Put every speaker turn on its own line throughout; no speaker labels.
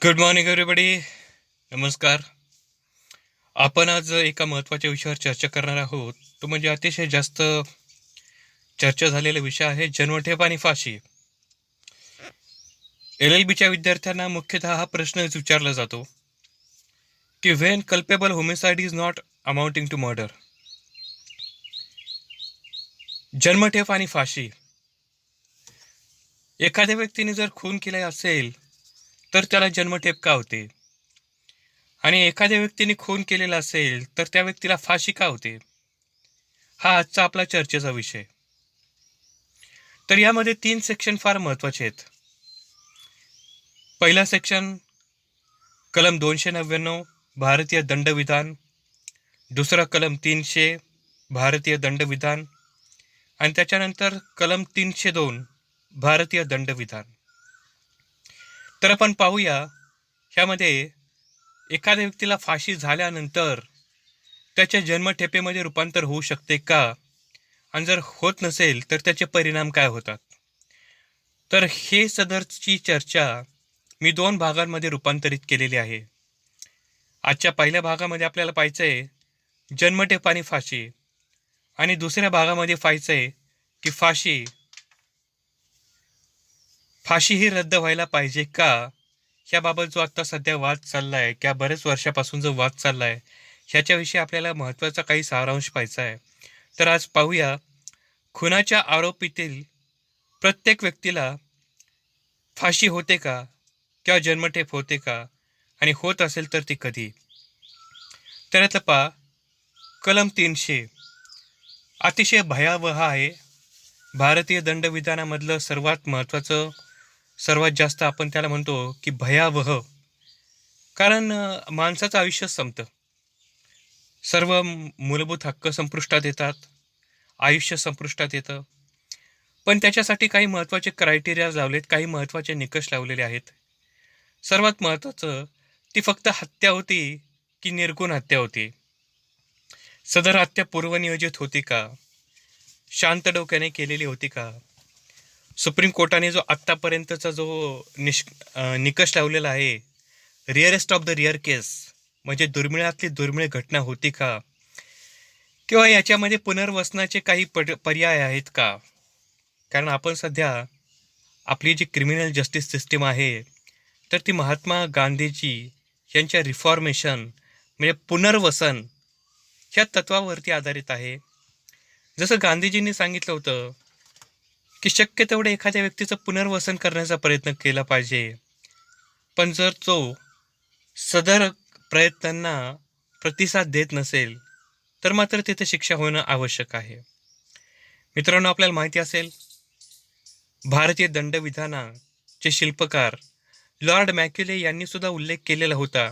Good morning everybody. नमस्कार. आपण आज एका महत्त्वाच्या विषयावर चर्चा करणार आहोत. तो म्हणजे अतिशय जास्त चर्चा झालेला विषय आहे जन्मठेप आणि फाशी. LLBच्या विद्यार्थ्यांना मुख्यतः हा प्रश्नच विचारला जातो की when culpable homicide is not amounting to murder. जन्मठेप आणि फाशी. एखाद्या व्यक्तीने जर खून केले असेल तर त्याला जन्मठेप का होते, आणि एखाद्या व्यक्तीने खून केलेला असेल तर त्या व्यक्तीला फाशी का होते? हा आजचा आपला चर्चेचा विषय. तर यामध्ये 3 सेक्शन फार महत्त्वाचे आहेत. पहिला सेक्शन कलम 299 भारतीय दंडविधान, दुसरा कलम 300 भारतीय दंडविधान, आणि त्याच्यानंतर कलम 302 भारतीय दंडविधान. तर आपण पाहूया ह्यामध्ये एखाद्या व्यक्तीला फाशी झाल्यानंतर त्याच्या जन्मठेपेमध्ये रूपांतर होऊ शकते का, आणि जर होत नसेल तर त्याचे परिणाम काय होतात. तर हे सदरची चर्चा मी 2 भागांमध्ये रूपांतरित केलेली आहे. आजच्या पहिल्या भागामध्ये आपल्याला पाहायचं आहे जन्मठेप आणि फाशी, आणि दुसऱ्या भागामध्ये पाहायचं आहे की फाशी ही रद्द व्हायला पाहिजे का, ह्याबाबत जो आता सध्या वाद चालला आहे किंवा बरेच वर्षापासून जो वाद चालला आहे ह्याच्याविषयी आपल्याला महत्त्वाचा काही सारांश पाहायचा आहे. तर आज पाहूया खुनाच्या आरोपीतील प्रत्येक व्यक्तीला फाशी होते का किंवा जन्मठेप होते का, आणि होत असेल तर ती कधी. तर आता पहा, कलम 300 अतिशय भयावह आहे. भारतीय दंडविधानामधलं सर्वात महत्त्वाचं, सर्वात जास्त आपण त्याला म्हणतो की भयावह. कारण माणसाचं आयुष्य संपतं, सर्व मूलभूत हक्क संपुष्टात येतात, आयुष्य संपुष्टात येतं. पण त्याच्यासाठी काही महत्त्वाचे क्रायटेरियाज लावलेत, काही महत्त्वाचे निकष लावलेले आहेत. सर्वात महत्त्वाचं, ती फक्त हत्या होती की निर्गुण हत्या होती, सदर हत्या पूर्वनियोजित होती का, शांत डोक्याने केलेली होती का. सुप्रीम कोर्टाने जो आत्तापर्यंतचा जो निकष लावलेला आहे, रिअरेस्ट ऑफ द रिअर केस, म्हणजे दुर्मिळातली दुर्मिळ घटना होती का, किंवा याच्यामध्ये पुनर्वसनाचे काही पर्याय आहेत का. कारण आपण सध्या आपली जी क्रिमिनल जस्टिस सिस्टीम आहे तर ती महात्मा गांधीजी यांच्या रिफॉर्मेशन म्हणजे पुनर्वसन ह्या तत्वावरती आधारित आहे. जसं गांधीजींनी सांगितलं होतं की शक्य तेवढं एखाद्या व्यक्तीचं पुनर्वसन करण्याचा प्रयत्न केला पाहिजे, पण जर तो सदर प्रयत्नांना प्रतिसाद देत नसेल तर मात्र तिथे शिक्षा होणं आवश्यक आहे. मित्रांनो, आपल्याला माहिती असेल भारतीय दंडविधानाचे शिल्पकार लॉर्ड मॅक्युले यांनी सुद्धा उल्लेख केलेला होता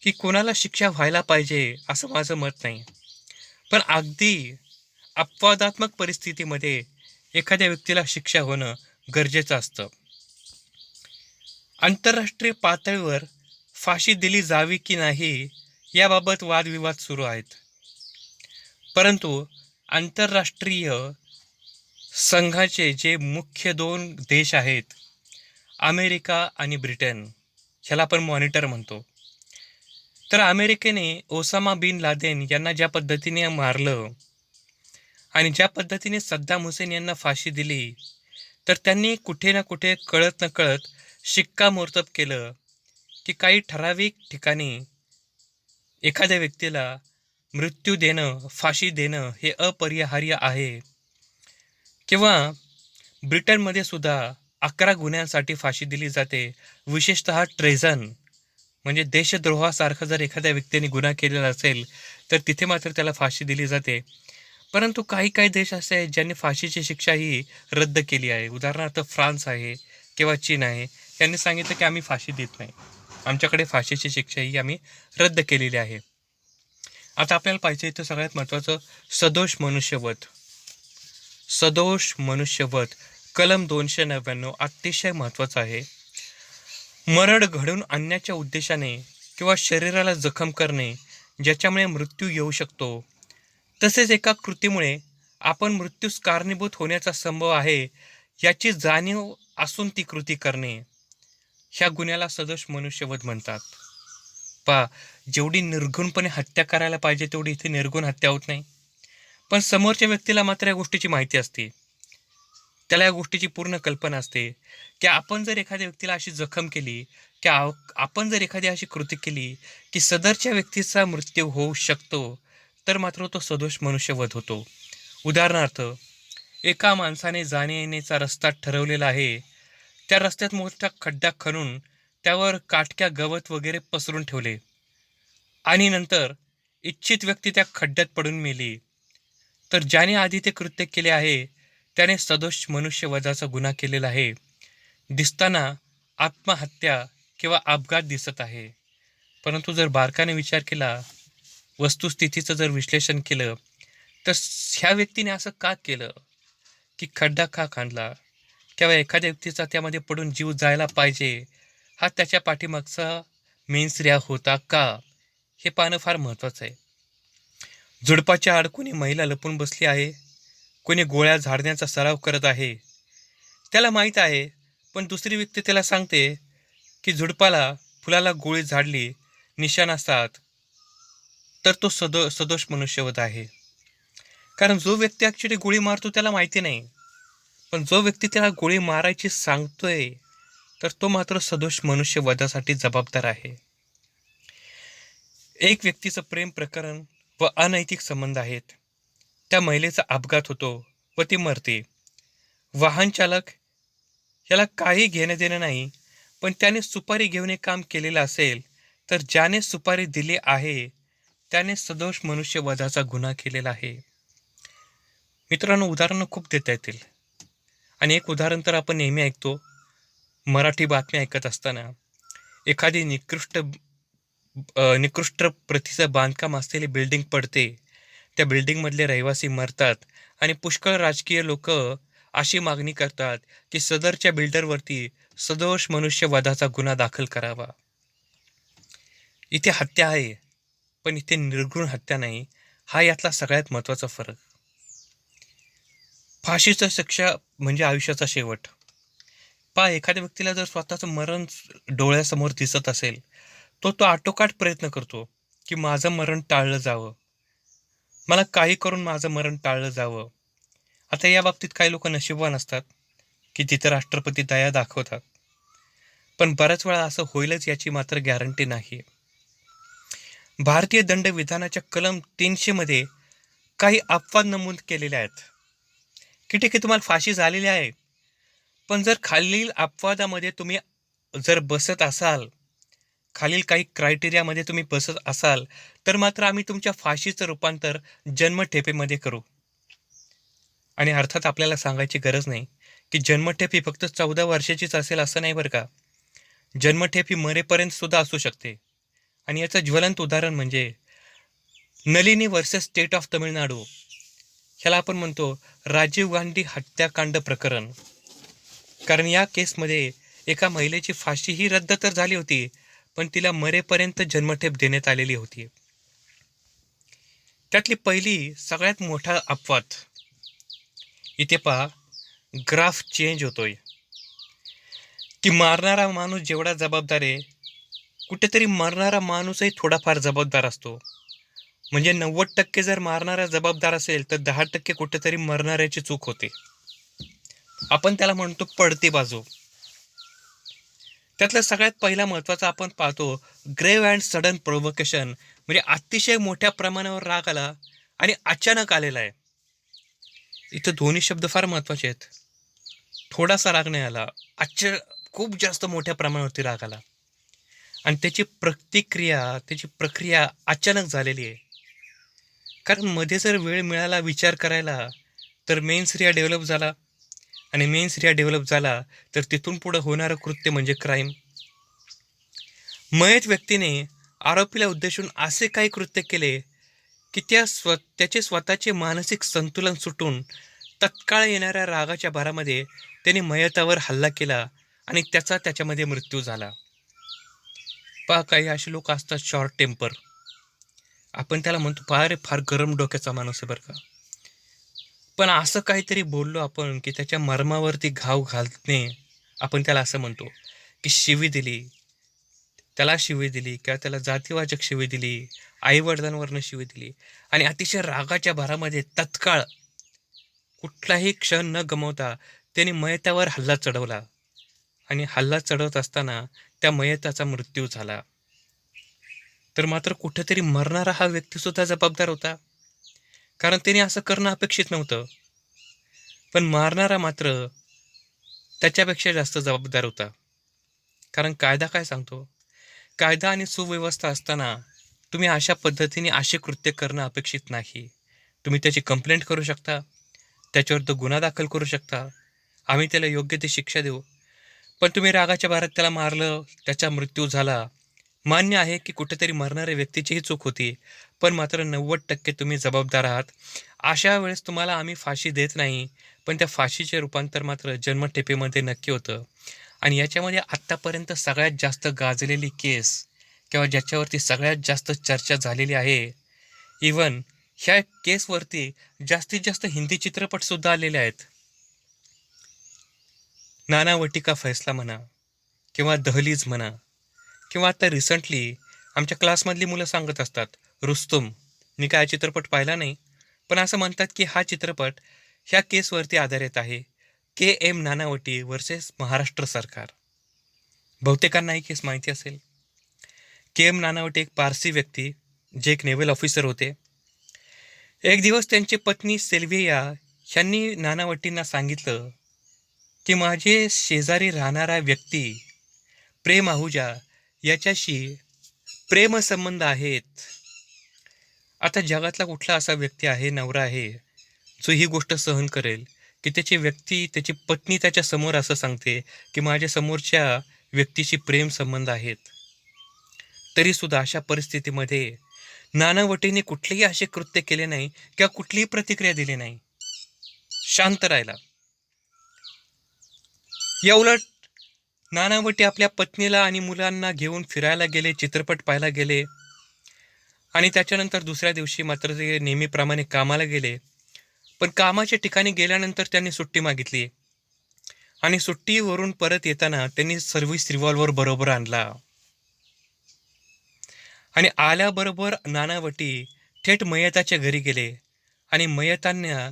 की कोणाला शिक्षा व्हायला पाहिजे असं माझं मत नाही, पण अगदी अपवादात्मक परिस्थितीमध्ये एखाद्या व्यक्तीला शिक्षा होणं गरजेचं असतं. आंतरराष्ट्रीय पातळीवर फाशी दिली जावी की नाही याबाबत वादविवाद सुरू आहेत, परंतु आंतरराष्ट्रीय संघाचे जे मुख्य 2 देश आहेत, अमेरिका आणि ब्रिटन, ह्याला आपण मॉनिटर म्हणतो. तर अमेरिकेने ओसामा बिन लादेन यांना ज्या पद्धतीने मारलं आणि ज्या पद्धतीने सद्दाम हुसेन यांना फाशी दिली, तर त्यांनी कुठे ना कुठे कळत नकळत शिक्कामोर्तब केलं की काही ठराविक ठिकाणी एखाद्या व्यक्तीला मृत्यू देणं, फाशी देणं हे अपरिहार्य आहे. किंवा ब्रिटनमध्ये सुद्धा 11 गुन्ह्यांसाठी फाशी दिली जाते, विशेषतः ट्रेझन म्हणजे देशद्रोहासारखं जर एखाद्या व्यक्तीने गुन्हा केलेला असेल तर तिथे मात्र त्याला फाशी दिली जाते. परंतु काही काही देश असे आहेत ज्यांनी फाशीची शिक्षा ही रद्द केली आहे. उदाहरणार्थ फ्रान्स आहे किंवा चीन आहे. यांनी सांगितलं की आम्ही फाशी देत नाही, आमच्याकडे फाशीची शिक्षा ही आम्ही रद्द केलेली आहे. आता आपल्याला पाहिजे इथं सगळ्यात महत्त्वाचं सदोष मनुष्यवध. सदोष मनुष्यवध कलम 299 अतिशय महत्त्वाचं आहे. मरण घडवून आणण्याच्या उद्देशाने किंवा शरीराला जखम करणे ज्याच्यामुळे मृत्यू येऊ शकतो, तसेच एका कृतीमुळे आपण मृत्यूस कारणीभूत होण्याचा संभव आहे याची जाणीव असून ती कृती करणे, ह्या गुन्ह्याला सदोष मनुष्यवध म्हणतात. पहा, जेवढी निर्घृणपणे हत्या करायला पाहिजे तेवढी इथे निर्घृण हत्या होत नाही. पण समोरच्या व्यक्तीला मात्र या गोष्टीची माहिती असते. त्याला या गोष्टीची पूर्ण कल्पना असते की आपण जर एखाद्या व्यक्तीला अशी जखम केली, की आपण जर एखादी अशी कृती केली की सदरच्या व्यक्तीचा मृत्यू होऊ शकतो, तर मात्र तो सदोष मनुष्यवध होतो. उदाहरणार्थ, एका माणसाने जाणे येण्याचा रस्ता ठरवलेला आहे. त्या रस्त्यात मोठा खड्डा खणून त्यावर काटक्या गवत वगैरे पसरून ठेवले आणि नंतर इच्छित व्यक्ती त्या खड्ड्यात पडून मेली. तर ज्याने आधी ते कृत्य केले आहे त्याने सदोष मनुष्यवधाचा गुन्हा केलेला आहे. दिसताना आत्महत्या किंवा अपघात दिसत आहे, परंतु जर बारकाने विचार केला, वस्तुस्थितीचं जर विश्लेषण केलं, तर ह्या व्यक्तीने असं का केलं, की खड्डा का खणला किंवा एखाद्या व्यक्तीचा त्यामध्ये पडून जीव जायला पाहिजे, हा त्याच्या पाठीमागचा मेन्सऱ्या होता का, हे पाहणं फार महत्त्वाचं आहे. झुडपाच्या आड कोणी महिला लपून बसली आहे, कोणी गोळ्या झाडण्याचा सराव करत आहे. त्याला माहीत आहे, पण दुसरी व्यक्ती त्याला सांगते की झुडपाला फुलाला गोळी झाडली निशाणा साथ, तर तो सदोष मनुष्यवध आहे. कारण जो व्यक्ती ॲक्च्युली गोळी मारतो त्याला माहिती नाही, पण जो व्यक्ती त्याला गोळी मारायची सांगतोय, तर तो मात्र सदोष मनुष्यवधासाठी जबाबदार आहे. एक व्यक्तीचं प्रेम प्रकरण व अनैतिक संबंध आहेत. त्या महिलेचा अपघात होतो व ती मरते. वाहन चालक याला काही घेणं देणं नाही, पण त्याने सुपारी घेऊन एक काम केलेलं असेल, तर ज्याने सुपारी दिली आहे त्याने सदोष मनुष्यवधाचा गुन्हा केलेला आहे. मित्रांनो, उदाहरणं खूप देता येतील आणि एक उदाहरण तर आपण नेहमी ऐकतो. मराठी बातमी ऐकत असताना एखादी निकृष्ट प्रतीचं बांधकाम असलेली बिल्डिंग पडते. त्या बिल्डिंगमधले रहिवासी मरतात आणि पुष्कळ राजकीय लोक अशी मागणी करतात की सदरच्या बिल्डरवरती सदोष मनुष्यवधाचा गुन्हा दाखल करावा. इथे हत्या आहे, पण इथे निर्घृण हत्या नाही. हा यातला सगळ्यात महत्त्वाचा फरक. फाशीचा शिक्षा म्हणजे आयुष्याचा शेवट. पहा, एखाद्या व्यक्तीला जर स्वतःचं मरण डोळ्यासमोर दिसत असेल, तो आटोकाट प्रयत्न करतो की माझं मरण टाळलं जावं, मला काही करून माझं मरण टाळलं जावं. आता या बाबतीत काही लोक नशीबवान असतात की तिथे राष्ट्रपती दया दाखवतात, पण बऱ्याच वेळा असं होईलच याची मात्र गॅरंटी नाही. भारतीय दंडविधानाच्या कलम 300 मध्ये काही अपवाद नमूद केलेले आहेत की ठीक आहे, तुम्हाला फाशी झालेली आहे, पण जर खालील अपवादामध्ये तुम्ही जर बसत असाल, खालील काही क्रायटेरियामध्ये तुम्ही बसत असाल, तर मात्र आम्ही तुमच्या फाशीचं रूपांतर जन्मठेपेमध्ये करू. आणि अर्थात आपल्याला सांगायची गरज नाही की जन्मठेप ही फक्त 14 वर्षाचीच असेल असं नाही बरं का. जन्मठेप ही मरेपर्यंत सुद्धा असू शकते. आणि याचं ज्वलंत उदाहरण म्हणजे Nalini versus state of Tamil Nadu. ह्याला आपण म्हणतो राजीव गांधी हत्याकांड प्रकरण. कारण या केसमध्ये एका महिलेची फाशी ही रद्द तर झाली होती, पण तिला मरेपर्यंत जन्मठेप देण्यात आलेली होती. त्यातली पहिली सगळ्यात मोठा अपवाद इथे पहा, ग्राफ चेंज होतोय की मारणारा माणूस जेवढा जबाबदार आहे, कुठेतरी मरणारा माणूसही थोडाफार जबाबदार असतो. म्हणजे 90% जर मारणारा जबाबदार असेल तर 10% कुठेतरी मरणाऱ्याची चूक होते. आपण त्याला म्हणतो पडती बाजू. त्यातला सगळ्यात पहिला महत्वाचा आपण पाहतो ग्रेव्ह अँड सडन प्रोव्होकेशन. म्हणजे अतिशय मोठ्या प्रमाणावर राग आला आणि अचानक आलेला आहे. इथं दोन्ही शब्द फार महत्वाचे आहेत. थोडासा राग नाही आला, खूप जास्त मोठ्या प्रमाणावरती राग आला आणि त्याची प्रक्रिया अचानक झालेली आहे. कारण मध्ये जर वेळ मिळाला विचार करायला, तर मेन्स रिया डेव्हलप झाला आणि मेन्स रिया डेव्हलप झाला तर तिथून पुढे होणारं कृत्य म्हणजे क्राईम. मयत व्यक्तीने आरोपीला उद्देशून असे काही कृत्य केले की त्याचे स्वतःचे मानसिक संतुलन सुटून तत्काळ येणाऱ्या रागाच्या भरामध्ये त्याने मयतावर हल्ला केला आणि त्याच्यामध्ये मृत्यू झाला. पहा, काही असे लोक असतात शॉर्ट टेम्पर. आपण त्याला म्हणतो फार गरम डोक्याचा माणूस आहे बरं का. पण असं काहीतरी बोललो आपण की त्याच्या मर्मावरती घाव घालणे, आपण त्याला असं म्हणतो की शिवी दिली, त्याला शिवी दिली किंवा त्याला जातीवाचक शिवी दिली, आई-वडिलांवरनं शिवी दिली आणि अतिशय रागाच्या भरामध्ये तत्काळ कुठलाही क्षण न गमावता त्याने मयतावर हल्ला चढवला आणि हल्ला चढवत असताना त्या मयताचा मृत्यू झाला. तर मात्र कुठेतरी मरणारा हा व्यक्तीसुद्धा जबाबदार होता. कारण त्याने असं करणं अपेक्षित नव्हतं. पण मारणारा मात्र त्याच्यापेक्षा जास्त जबाबदार होता. कारण कायदा काय सांगतो? कायदा आणि सुव्यवस्था असताना तुम्ही अशा पद्धतीने असे कृत्य करणं अपेक्षित नाही. तुम्ही त्याची कंप्लेंट करू शकता, त्याच्यावर गुन्हा दाखल करू शकता, आम्ही त्याला योग्य ती शिक्षा देऊ. पण तुम्ही रागाच्या भरात त्याला मारलं, त्याचा मृत्यू झाला. मान्य आहे की कुठेतरी मरणाऱ्या व्यक्तीचीही चूक होती, पण मात्र 90% तुम्ही जबाबदार आहात. अशा वेळेस तुम्हाला आम्ही फाशी देत नाही, पण त्या फाशीचे रूपांतर मात्र जन्मठेपेमध्ये नक्की होतं. आणि याच्यामध्ये आत्तापर्यंत सगळ्यात जास्त गाजलेली केस किंवा ज्याच्यावरती सगळ्यात जास्त चर्चा झालेली आहे, इवन ह्या केसवरती जास्तीत जास्त हिंदी चित्रपटसुद्धा आलेले आहेत. नानावटी का फैसला म्हणा किंवा दहलीज म्हणा किंवा आता रिसंटली आमच्या क्लासमधली मुलं सांगत असतात, रुस्तुम. मी काय चित्रपट पाहिला नाही, पण असं म्हणतात की हा चित्रपट ह्या केसवरती आधारित आहे. के. एम. नानावटी वर्सेस महाराष्ट्र सरकार. बहुतेकांना ही केस माहिती असेल. के. एम. नानावटी एक पारसी व्यक्ती, जे एक नेव्हल ऑफिसर होते. एक दिवस त्यांची पत्नी सेल्विया ह्यांनी नानावटींना सांगितलं की माझे शेजारी राहणारा व्यक्ती प्रेम आहुजा याच्याशी प्रेमसंबंध आहेत. आता जगातला कुठला असा व्यक्ती आहे, नवरा आहे, जो ही गोष्ट सहन करेल की त्याची पत्नी त्याच्या समोर असं सांगते की माझ्या समोरच्या व्यक्तीशी प्रेम संबंध आहेत. तरी सुद्धा अशा परिस्थितीमध्ये नानावटीने कुठलेही असे कृत्य केले नाही किंवा कुठलीही प्रतिक्रिया दिली नाही, शांत राहिला. या उलट नानावटी आपल्या पत्नीला आणि मुलांना घेऊन फिरायला गेले, चित्रपट पाहायला गेले आणि त्याच्यानंतर दुसऱ्या दिवशी मात्र ते नेहमीप्रमाणे कामाला गेले. पण कामाच्या ठिकाणी गेल्यानंतर त्यांनी सुट्टी मागितली आणि सुट्टीवरून परत येताना त्यांनी सर्व्हिस रिव्हॉल्वर बरोबर आणला आणि आल्याबरोबर नानावटी थेट मयताच्या घरी गेले आणि मयतांना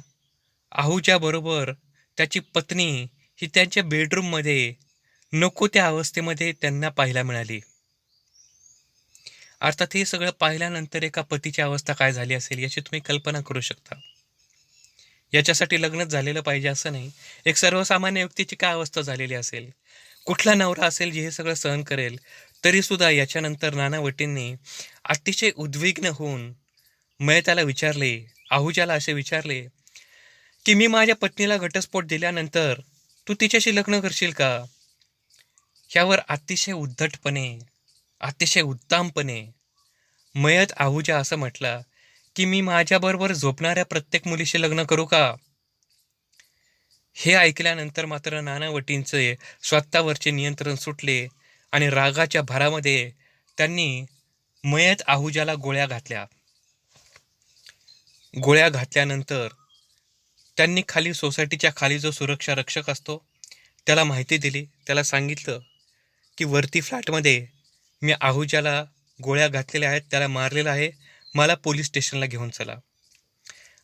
आहूच्या बरोबर त्याची पत्नी ही त्यांच्या बेडरूममध्ये नको त्या अवस्थेमध्ये त्यांना पाहायला मिळाली. अर्थात हे सगळं पाहिल्यानंतर एका पतीची अवस्था काय झाली असेल याची तुम्ही कल्पना करू शकता. याच्यासाठी लग्नच झालेलं पाहिजे असं नाही. एक सर्वसामान्य व्यक्तीची काय अवस्था झालेली असेल, कुठला नवरा असेल जे हे सगळं सहन करेल. तरी सुद्धा याच्यानंतर नानावटींनी अतिशय उद्विग्न होऊन मयताला विचारले, आहूजाला असे विचारले की मी माझ्या पत्नीला घटस्फोट दिल्यानंतर तू तिच्याशी लग्न करशील का? ह्यावर अतिशय उद्धटपणे, अतिशय उत्तामपणे मयत आहूजा असं म्हटला की मी माझ्याबरोबर झोपणाऱ्या प्रत्येक मुलीशी लग्न करू का? हे ऐकल्यानंतर मात्र नानावटींचे स्वतःवरचे नियंत्रण सुटले आणि रागाच्या भरामध्ये त्यांनी मयत आहूजाला गोळ्या घातल्या. गोळ्या घातल्यानंतर त्यांनी खाली सोसायटीच्या खाली जो सुरक्षा रक्षक असतो त्याला माहिती दिली. त्याला सांगितलं की वरती फ्लॅटमध्ये मी आहूजाला गोळ्या घातलेल्या आहेत, त्याला मारलेलं आहे, मला पोलीस स्टेशनला घेऊन चला.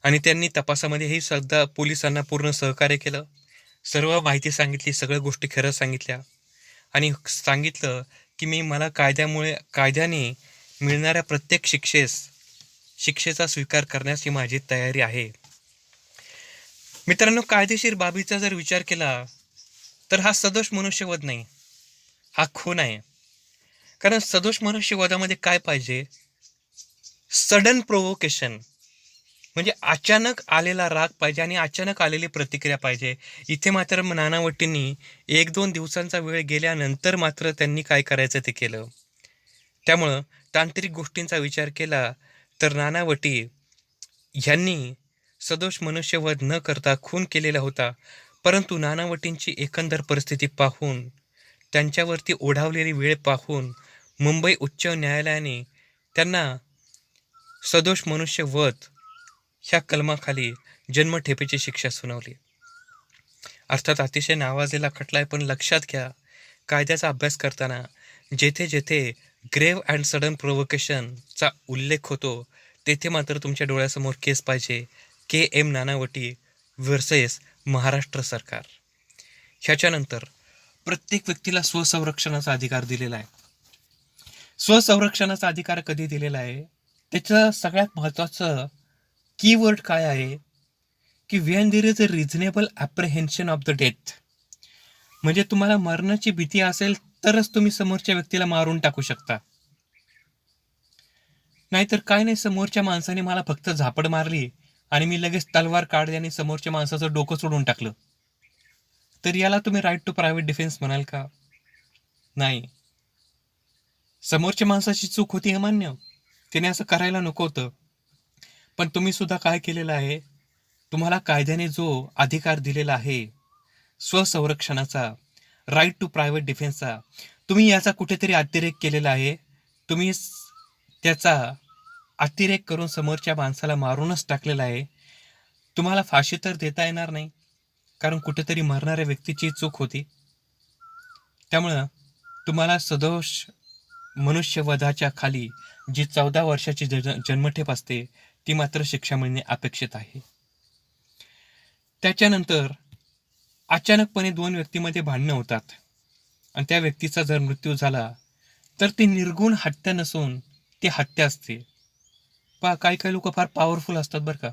आणि त्यांनी तपासामध्येही सुद्धा पोलिसांना पूर्ण सहकार्य केलं. सर्व माहिती सांगितली, सगळ्या गोष्टी खरं सांगितल्या आणि सांगितलं की मला कायद्याने मिळणाऱ्या प्रत्येक शिक्षेचा स्वीकार करण्याची माझी तयारी आहे. मित्रांनो, कायदेशीर बाबीचा जर विचार केला तर हा सदोष मनुष्यवध नाही, हा खून आहे. कारण सदोष मनुष्यवधामध्ये काय पाहिजे? सडन प्रोव्होकेशन, म्हणजे अचानक आलेला राग पाहिजे आणि अचानक आलेली प्रतिक्रिया पाहिजे. इथे मात्र नानावटींनी 1-2 दिवसांचा वेळ गेल्यानंतर मात्र त्यांनी काय करायचं ते केलं. त्यामुळं तांत्रिक गोष्टींचा विचार केला तर नानावटी ह्यांनी सदोष मनुष्यवध न करता खून केलेला होता. परंतु नानावटींची एकंदर परिस्थिती पाहून, त्यांच्यावरती ओढावलेली वेळ पाहून मुंबई उच्च न्यायालयाने त्यांना सदोष मनुष्यवध ह्या कलमाखाली जन्मठेपेची शिक्षा सुनावली. अर्थात अतिशय नावाजलेला खटला आहे, पण लक्षात घ्या कायद्याचा अभ्यास करताना जेथे जेथे ग्रेव्ह अँड सडन प्रोव्होकेशनचा उल्लेख होतो, तेथे मात्र तुमच्या डोळ्यासमोर केस पाहिजे के. एम. नानावटी व्हर्सेस महाराष्ट्र सरकार. ह्याच्यानंतर प्रत्येक व्यक्तीला स्वसंरक्षणाचा अधिकार दिलेला आहे. स्वसंरक्षणाचा अधिकार कधी दिलेला आहे, त्याचं सगळ्यात महत्त्वाचं कीवर्ड काय आहे की when there is a reasonable apprehension of the death. म्हणजे तुम्हाला मरणाची भीती असेल तरच तुम्ही समोरच्या व्यक्तीला मारून टाकू शकता. नाहीतर काय नाही, समोरच्या माणसाने मला फक्त झापड मारली आणि मी लगेच तलवार काढली आणि समोरच्या माणसाचं डोकं सोडून टाकलं, तर याला तुम्ही राईट टू प्रायव्हेट डिफेन्स म्हणाल का? नाही. समोरच्या माणसाची चूक होती हे मान्य, त्याने असं करायला नको होतं, पण तुम्ही सुद्धा काय केलेलं आहे, तुम्हाला कायद्याने जो अधिकार दिलेला आहे स्वसंरक्षणाचा, राईट टू प्रायव्हेट डिफेन्सचा, तुम्ही याचा कुठेतरी अतिरेक केलेला आहे. तुम्ही त्याचा अतिरेक करून समोरच्या माणसाला मारूनच टाकलेला आहे. तुम्हाला फाशी तर देता येणार नाही, कारण कुठेतरी मरणाऱ्या व्यक्तीची चूक होती. त्यामुळं तुम्हाला सदोष मनुष्यवधाच्या खाली जी 14 वर्षाची जन्मठेप असते, ती मात्र शिक्षा मिळणे अपेक्षित आहे. त्याच्यानंतर अचानकपणे 2 व्यक्तीमध्ये भांडणं होतात आणि त्या व्यक्तीचा जर मृत्यू झाला तर ती निर्गुण हत्या नसून ती हत्या असते. पहा, काही काही लोक फार पॉवरफुल असतात बरं का.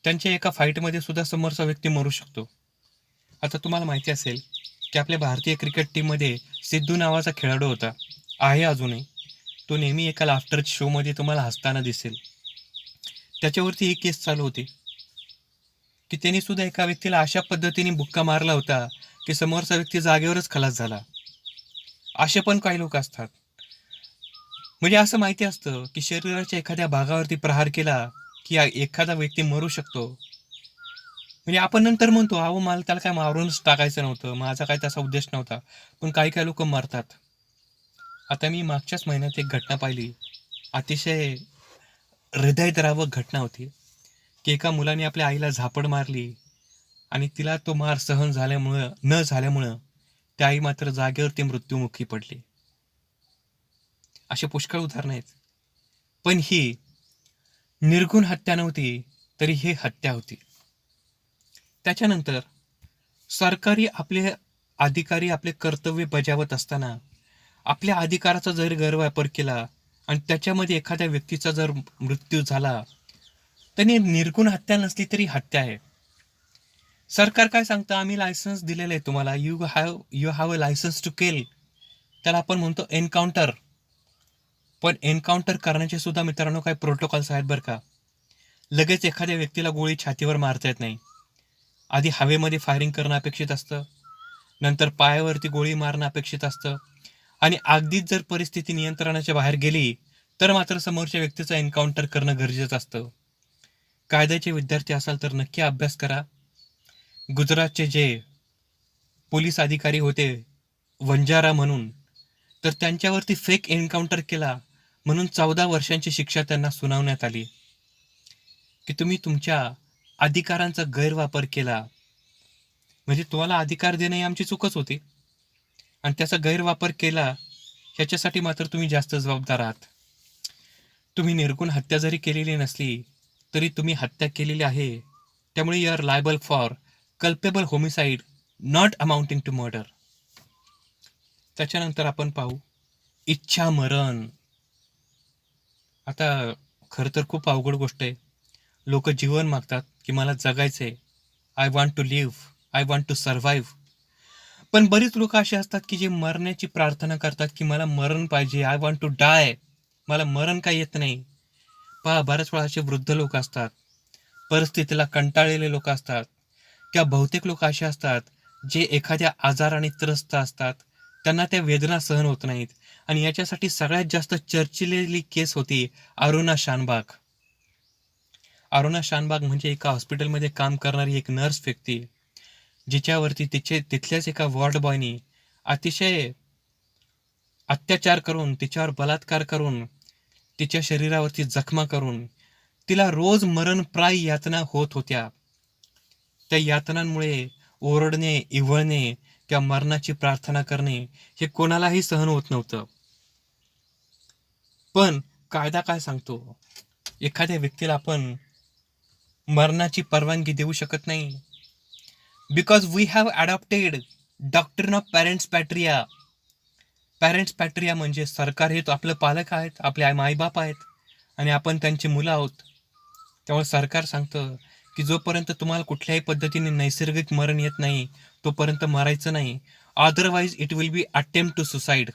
त्यांच्या एका फाईटमध्ये सुद्धा समोरचा व्यक्ती मरू शकतो. आता तुम्हाला माहिती असेल की आपल्या भारतीय क्रिकेट टीममध्ये सिद्धू नावाचा खेळाडू होता, आहे अजूनही. तो नेहमी एका लाफ्टर शोमध्ये तुम्हाला हसताना दिसेल. त्याच्यावरती ही केस चालू होती की त्यांनी सुद्धा एका व्यक्तीला अशा पद्धतीने बुक्का मारला होता की समोरचा व्यक्ती जागेवरच खलास झाला. असे पण काही लोक असतात. म्हणजे असं माहिती असतं की शरीराच्या एखाद्या भागावरती प्रहार केला की एखादा व्यक्ती मरू शकतो. म्हणजे आपण नंतर म्हणतो, अहो मला त्याला काय मारूनच टाकायचं नव्हतं, माझा काय तसा उद्देश नव्हता, पण काही काही लोक मरतात. आता मी मागच्याच महिन्यात एक घटना पाहिली, अतिशय हृदयद्रावक घटना होती की एका मुलाने आपल्या आईला झापड मारली आणि तिला तो मार सहन झाल्यामुळं त्या आई मात्र जागेवरती मृत्युमुखी पडली. असे पुष्कळ उदाहरणं आहेत. पण ही निर्गुण हत्या नव्हती, तरी ही हत्या होती. त्याच्यानंतर सरकारी अधिकारी आपले कर्तव्य बजावत असताना आपल्या अधिकाराचा जर गैरवापर केला आणि त्याच्यामध्ये एखाद्या व्यक्तीचा जर मृत्यू झाला, त्याने निर्गुण हत्या नसली तरी हत्या आहे. सरकार काय सांगतं, आम्ही लायसन्स दिलेलं आहे तुम्हाला, you have a licence to kill. त्याला आपण म्हणतो एन्काउंटर. पण एन्काउंटर करण्याचे सुद्धा मित्रांनो काही प्रोटोकॉल्स आहेत बरं का. लगेच एखाद्या व्यक्तीला गोळी छातीवर मारता येत नाही. आधी हवेमध्ये फायरिंग करणं अपेक्षित असतं, नंतर पायावरती गोळी मारणं अपेक्षित असतं, आणि अगदीच जर परिस्थिती नियंत्रणाच्या बाहेर गेली तर मात्र समोरच्या व्यक्तीचं एन्काउंटर करणं गरजेचं असतं. कायद्याचे विद्यार्थी असाल तर नक्की अभ्यास करा. गुजरातचे जे पोलीस अधिकारी होते वंजारा म्हणून, तर त्यांच्यावरती फेक एन्काउंटर केला म्हणून 14 वर्षांची शिक्षा त्यांना सुनावण्यात आली. की तुम्ही तुमच्या अधिकारांचा गैरवापर केला, म्हणजे तुम्हाला अधिकार देणं ही आमची चूकच होती आणि त्याचा गैरवापर केला, ह्याच्यासाठी मात्र तुम्ही जास्त जबाबदार आहात. तुम्ही निर्गुण हत्या जरी केलेली नसली तरी तुम्ही हत्या केलेली आहे, त्यामुळे you are liable for culpable homicide not amounting to murder. त्याच्यानंतर आपण पाहू इच्छा मरण. आता खरं तर खूप अवघड गोष्ट आहे. लोक जीवन मागतात की मला जगायचंय, I want to live, I want to survive. पण बरीच लोक असे असतात की जे मरण्याची प्रार्थना करतात की मला मरण पाहिजे, आय वॉन्ट टू डाय, मला मरण काही येत नाही. पहा, बऱ्याच वेळा असे वृद्ध लोक असतात, परिस्थितीला कंटाळलेले लोक असतात, किंवा बहुतेक लोक असे असतात जे एखाद्या आजाराने त्रस्त असतात, त्यांना त्या वेदना सहन होत नाहीत. आणि याच्यासाठी सगळ्यात जास्त चर्चिलेली केस होती अरुणा शानबाग. अरुणा शानबाग म्हणजे एका हॉस्पिटलमध्ये काम करणारी एक नर्स व्यक्ती, जिच्यावरती तिथल्याच एका वॉर्ड बॉयनी अतिशय अत्याचार करून, तिच्यावर बलात्कार करून, तिच्या शरीरावरती जखमा करून तिला रोज मरणप्राय यातना होत होत्या. त्या यातनांमुळे ओरडणे, इवळणे, किंवा मरणाची प्रार्थना करणे हे कोणालाही सहन होत नव्हतं. पण कायदा काय सांगतो? एखाद्या व्यक्तीला आपण मरणाची परवानगी देऊ शकत नाही. Because we have adopted doctrine of parens patriae. Parens patriae म्हणजे सरकार हे आपलं पालक आहेत, आपले मायबाप आहेत आणि आपण त्यांची मुलं आहोत. त्यामुळे सरकार सांगतं की जोपर्यंत तुम्हाला कुठल्याही पद्धतीने नैसर्गिक मरण येत नाही तोपर्यंत मरायचं नाही. Otherwise it will be attempt to suicide.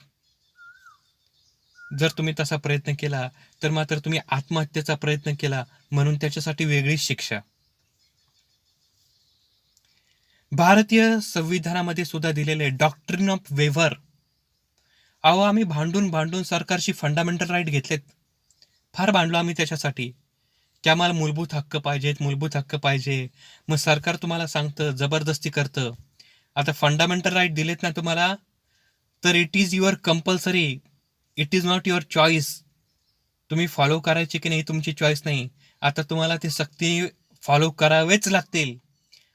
जर तुम्ही तसा प्रयत्न केला तर मात्र तुम्ही आत्महत्येचा प्रयत्न केला म्हणून त्याच्यासाठी वेगळीच शिक्षा. भारतीय संविधानामध्ये सुद्धा दिलेले डॉक्ट्रिन ऑफ वेव्हर. अहो, आम्ही भांडून भांडून सरकारशी फंडामेंटल राईट घेतलेत. फार भांडलो आम्ही त्याच्यासाठी की आम्हाला मूलभूत हक्क पाहिजेत, मूलभूत हक्क पाहिजे. मग सरकार तुम्हाला सांगतं, जबरदस्ती करतं. आता फंडामेंटल राईट दिलेत ना तुम्हाला, तर it is your compulsory, it is not your choice. तुम्ही फॉलो करायचे की नाही तुमची चॉईस नाही. आता तुम्हाला ते सक्ती फॉलो करावेच लागतील.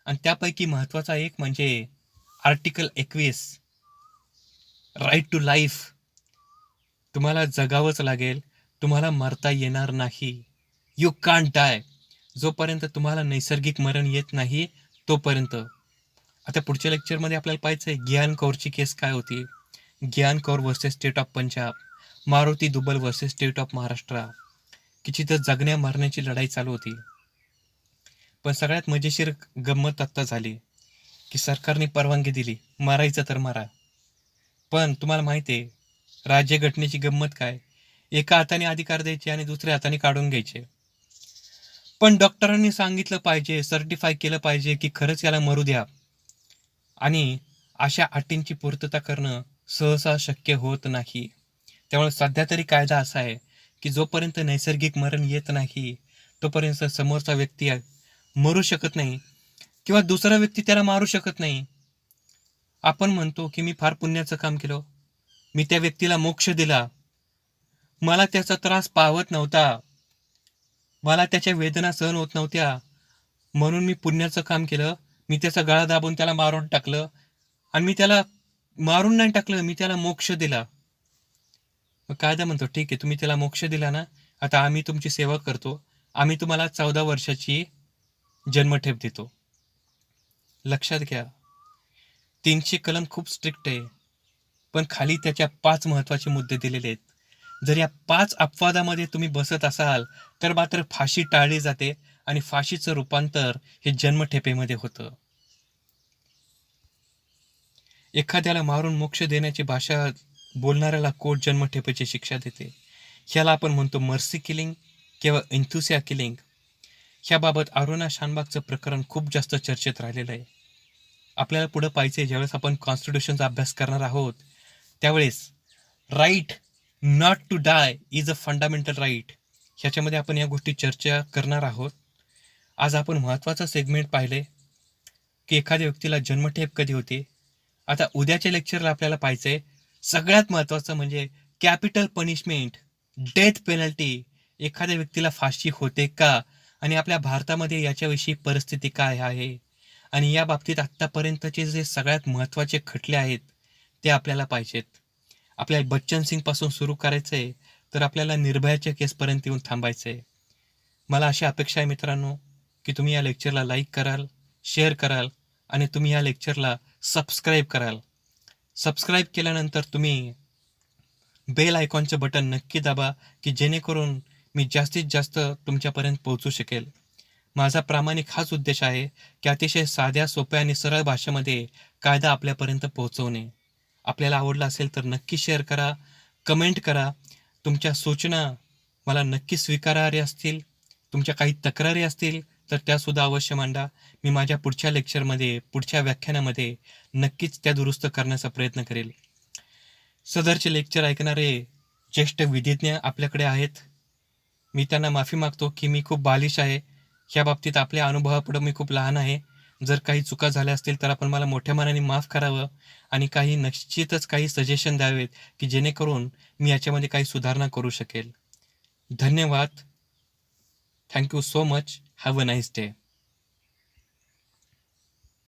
आणि त्यापैकी महत्त्वाचा एक म्हणजे आर्टिकल 21, राईट टू लाईफ. तुम्हाला जगावंच लागेल, तुम्हाला मरता येणार नाही. यू कांट डाय. जोपर्यंत तुम्हाला नैसर्गिक मरण येत नाही तोपर्यंत. आता पुढच्या लेक्चरमध्ये आपल्याला पाहायचं आहे ग्यान कौरची केस काय होती. ग्यान Kaur versus state of Punjab, Maruti Dubal versus state of Maharashtra, की जिथं जगण्या मरण्याची लढाई चालू होती. पण सगळ्यात मजेशीर गंमत आत्ता झाली की सरकारने परवानगी दिली, मारायचं तर मारा. पण तुम्हाला माहिती आहे राज्यघटनेची गंमत काय? एका हाताने अधिकार द्यायचे आणि दुसऱ्या हाताने काढून घ्यायचे. पण डॉक्टरांनी सांगितलं पाहिजे, सर्टिफाय केलं पाहिजे की खरंच याला मरू द्या. आणि अशा अटींची पूर्तता करणं सहसा शक्य होत नाही. त्यामुळे सध्या तरी कायदा असा आहे की जोपर्यंत नैसर्गिक मरण येत नाही तोपर्यंत समोरचा व्यक्ती मरू शकत नाही किंवा दुसरा व्यक्ती त्याला मारू शकत नाही. आपण म्हणतो की मी फार पुण्याचं काम केलं, मी त्या व्यक्तीला मोक्ष दिला, मला त्याचा त्रास पाहवत नव्हता, मला त्याच्या वेदना सहन होत नव्हत्या, म्हणून मी पुण्याचं काम केलं, मी त्याचा गळा दाबून त्याला मारून टाकलं. आणि मी त्याला मारून नाही टाकलं, मी त्याला मोक्ष दिला. मग कायदा म्हणतो ठीक आहे, तुम्ही त्याला मोक्ष दिला ना, आता आम्ही तुमची सेवा करतो, आम्ही तुम्हाला 14 वर्षाची जन्मठेप देतो. लक्षात घ्या, 300 कलम खूप स्ट्रिक्ट आहे, पण खाली त्याच्या 5 महत्त्वाचे मुद्दे दिलेले आहेत. जर या 5 अपवादामध्ये तुम्ही बसत असाल तर मात्र फाशी टाळली जाते आणि फाशीचं रूपांतर हे जन्मठेपेमध्ये होतं. एखाद्याला मारून मोक्ष देण्याची भाषा बोलणाऱ्याला कोर्ट जन्मठेपेची शिक्षा देते. ह्याला आपण म्हणतो मर्सी किलिंग किंवा इंथुसिया किलिंग. ह्याबाबत अरुणा शानबागचं प्रकरण खूप जास्त चर्चेत राहिलेलं आहे. आपल्याला पुढं पाहायचं आहे, ज्यावेळेस आपण कॉन्स्टिट्यूशनचा अभ्यास करणार आहोत त्यावेळेस right not to die is a fundamental right, ह्याच्यामध्ये आपण या गोष्टी चर्चा करणार आहोत. आज आपण महत्त्वाचा सेगमेंट पाहिले की एखाद्या व्यक्तीला जन्मठेप कधी होते. आता उद्याच्या लेक्चरला आपल्याला पाहायचं आहे सगळ्यात महत्त्वाचं म्हणजे कॅपिटल पनिशमेंट, डेथ पेनल्टी. एखाद्या व्यक्तीला फाशी होते का आणि आपल्या भारतामध्ये याच्याविषयी परिस्थिती काय आहे आणि या बाबतीत आत्तापर्यंतचे जे सगळ्यात महत्त्वाचे खटले आहेत ते आपल्याला पाहिजेत. आपल्याला बच्चन सिंगपासून सुरू करायचं आहे तर आपल्याला निर्भयाच्या केसपर्यंत येऊन थांबायचं आहे. मला अशी अपेक्षा आहे मित्रांनो की तुम्ही या लेक्चरला लाईक कराल, शेअर कराल आणि तुम्ही या लेक्चरला सबस्क्राईब कराल. सबस्क्राईब केल्यानंतर तुम्ही बेल आयकॉनचं बटन नक्की दाबा की जेणेकरून मी जास्तीत जास्त तुमच्यापर्यंत पोहोचू शकेल. माझा प्रामाणिक हाच उद्देश आहे की अतिशय साध्या, सोप्या आणि सरळ भाषेमध्ये कायदा आपल्यापर्यंत पोहोचवणे. आपल्याला आवडला असेल तर नक्की शेअर करा, कमेंट करा. तुमच्या सूचना मला नक्की स्वीकारार्ह असतील. तुमच्या काही तक्रारी असतील तर त्यासुद्धा अवश्य मांडा. मी माझ्या पुढच्या लेक्चरमध्ये, पुढच्या व्याख्यानामध्ये नक्कीच त्या दुरुस्त करण्याचा प्रयत्न करेल. सदरचे लेक्चर ऐकणारे ज्येष्ठ विधिज्ञ आपल्याकडे आहेत. मी त्यांना माफी मागतो की मी खूप बालिश आहे. ह्या बाबतीत आपल्या अनुभवापुढे मी खूप लहान आहे. जर काही चुका झाल्या असतील तर आपण मला मोठ्या मनाने माफ करावं आणि काही निश्चितच काही सजेशन द्यावेत की जेणेकरून मी याच्यामध्ये काही सुधारणा करू शकेल. धन्यवाद. Thank you so much. Have a nice day.